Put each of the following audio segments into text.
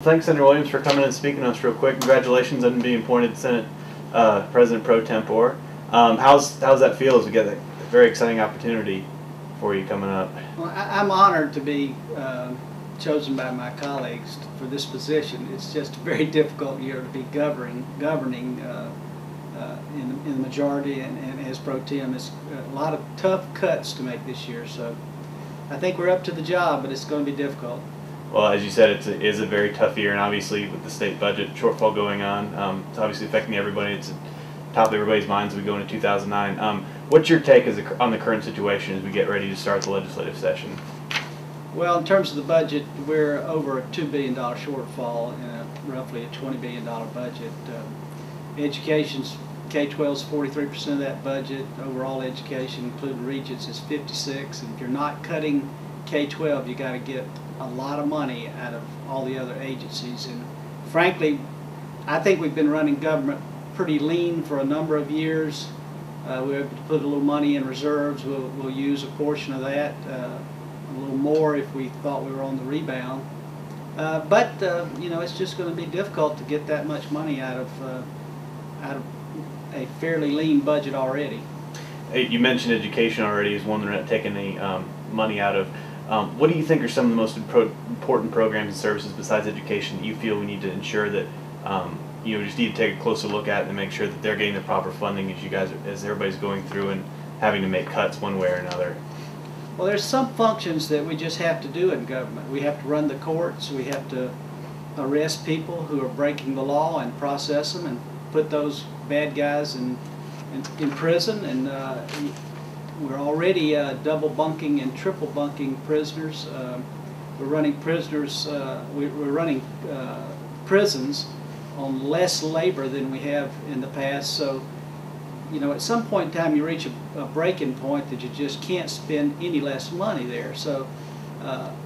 Thanks, Senator Williams, for coming and speaking to us real quick. Congratulations on being appointed Senate President Pro Tempore. How's that feel as we get a very exciting opportunity for you coming up? Well, I'm honored to be chosen by my colleagues for this position. It's just a very difficult year to be governing in the majority and as pro tem. It's a lot of tough cuts to make this year, so I think we're up to the job, but it's going to be difficult. Well, as you said, it is a very tough year, and obviously with the state budget shortfall going on, it's obviously affecting everybody. It's top of everybody's minds as we go into 2009. What's your take on the current situation as we get ready to start the legislative session? Well, in terms of the budget, we're over a $2 billion shortfall in roughly a $20 billion budget. Education's K-12 is 43% of that budget. Overall education, including Regents, is 56%. And if you're not cutting K-12, you got to get a lot of money out of all the other agencies. And frankly, I think we've been running government pretty lean for a number of years. We're able to put a little money in reserves. We'll use a portion of that, a little more if we thought we were on the rebound. But you know, it's just going to be difficult to get that much money out of a fairly lean budget already. You mentioned education already as one they're not taking any money out of. What do you think are some of the most important programs and services besides education that you feel we need to ensure that you just need to take a closer look at and make sure that they're getting the proper funding as everybody's going through and having to make cuts one way or another? Well, there's some functions that we just have to do in government. We have to run the courts. We have to arrest people who are breaking the law and process them and put those bad guys in prison. And we're already double bunking and triple bunking prisoners. We're running prisons on less labor than we have in the past. So, you know, at some point in time you reach a breaking point that you just can't spend any less money there. So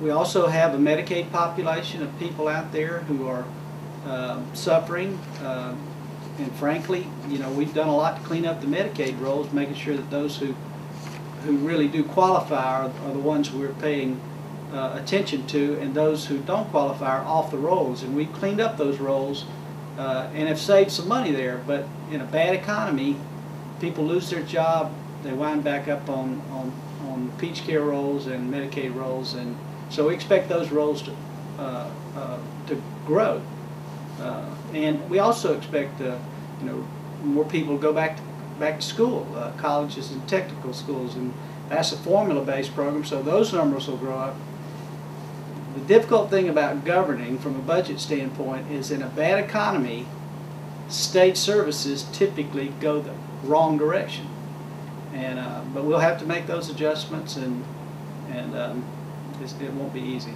we also have a Medicaid population of people out there who are suffering. And frankly, you know, we've done a lot to clean up the Medicaid rolls, making sure that those who really do qualify are the ones we're paying attention to, and those who don't qualify are off the rolls. And we've cleaned up those rolls and have saved some money there. But in a bad economy, people lose their job, they wind back up on peach care rolls and Medicaid rolls, and so we expect those rolls to grow. And we also expect you know, more people to go back to school, colleges and technical schools, and that's a formula-based program, so those numbers will grow up. The difficult thing about governing from a budget standpoint is in a bad economy, state services typically go the wrong direction, and but we'll have to make those adjustments, and it won't be easy.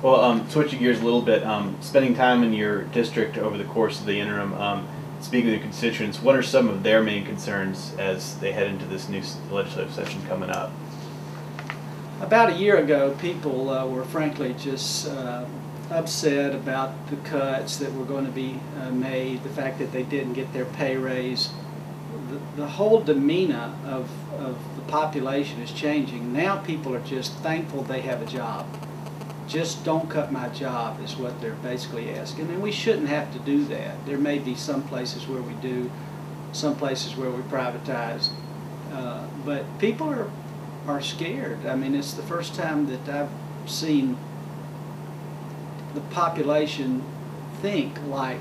Well, switching gears a little bit, spending time in your district over the course of the interim, speaking with your constituents, what are some of their main concerns as they head into this new legislative session coming up? About a year ago, people were frankly just upset about the cuts that were going to be made, the fact that they didn't get their pay raise. The whole demeanor of the population is changing. Now people are just thankful they have a job. Just don't cut my job is what they're basically asking, and we shouldn't have to do that. There may be some places where we do, some places where we privatize, but people are scared. I mean, it's the first time that I've seen the population think like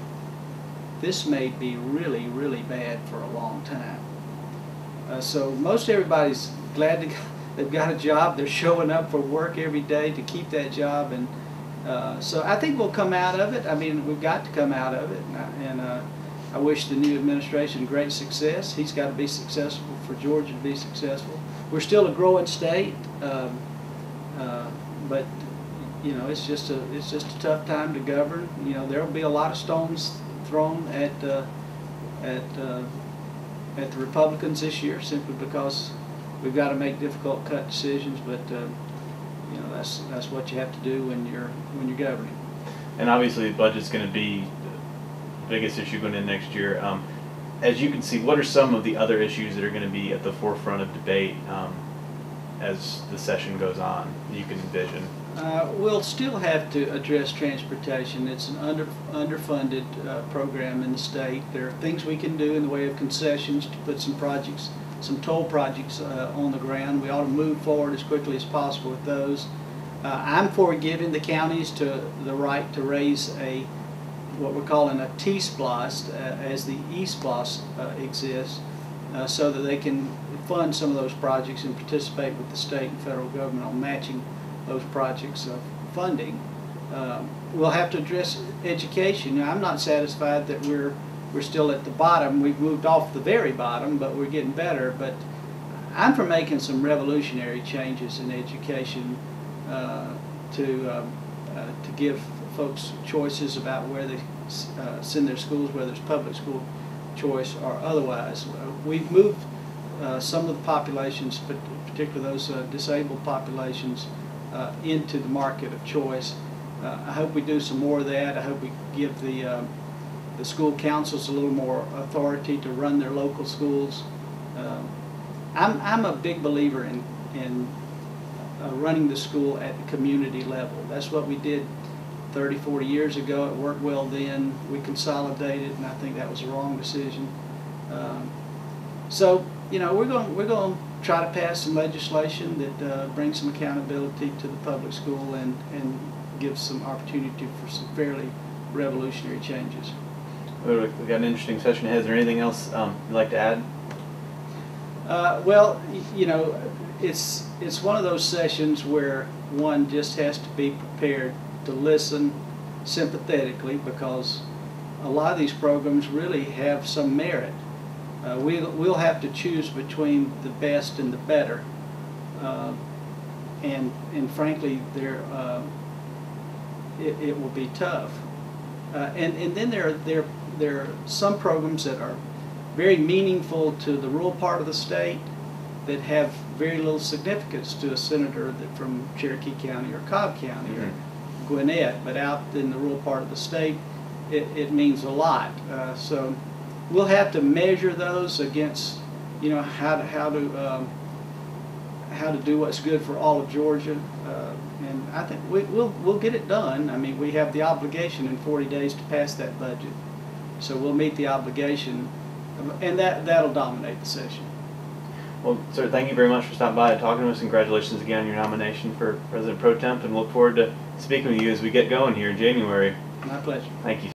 this may be really, really bad for a long time. So most everybody's glad they've got a job. They're showing up for work every day to keep that job, and so I think we'll come out of it. I mean, we've got to come out of it, and I wish the new administration great success. He's got to be successful for Georgia to be successful. We're still a growing state, but you know, it's just a tough time to govern. You know, there will be a lot of stones thrown at the Republicans this year simply because we've got to make difficult cut decisions, but you know, that's what you have to do when you're governing. And obviously, the budget's going to be the biggest issue going into next year. As you can see, what are some of the other issues that are going to be at the forefront of debate as the session goes on? You can envision. We'll still have to address transportation. It's an underfunded program in the state. There are things we can do in the way of concessions to put some projects, some toll projects on the ground. We ought to move forward as quickly as possible with those. I'm for giving the counties the right to raise what we're calling a T-SPLOST as the E-SPLOST exists, so that they can fund some of those projects and participate with the state and federal government on matching those projects of funding. We'll have to address education. Now, I'm not satisfied that we're still at the bottom. We've moved off the very bottom, but we're getting better. But I'm for making some revolutionary changes in education to give folks choices about where they send their schools, whether it's public school choice or otherwise. We've moved some of the populations, particularly those disabled populations, into the market of choice. I hope we do some more of that. I hope we give the school councils a little more authority to run their local schools. I'm a big believer in running the school at the community level. That's what we did 30, 40 years ago. It worked well then. We consolidated, and I think that was a wrong decision. So, you know, we're going to try to pass some legislation that brings some accountability to the public school and gives some opportunity for some fairly revolutionary changes. We've got an interesting session ahead. Is there anything else you'd like to add? Well, you know, it's one of those sessions where one just has to be prepared to listen sympathetically, because a lot of these programs really have some merit. We'll have to choose between the best and the better, and frankly, it will be tough. And then there are some programs that are very meaningful to the rural part of the state that have very little significance to a senator from Cherokee County or Cobb County or Gwinnett, but out in the rural part of the state, it means a lot. So we'll have to measure those against, you know, how to do what's good for all of Georgia, and I think we'll get it done. I mean, we have the obligation in 40 days to pass that budget, so we'll meet the obligation, and that'll dominate the session. Well, sir, thank you very much for stopping by and talking to us. Congratulations again on your nomination for President Pro Temp, and look forward to speaking with you as we get going here in January. My pleasure. Thank you.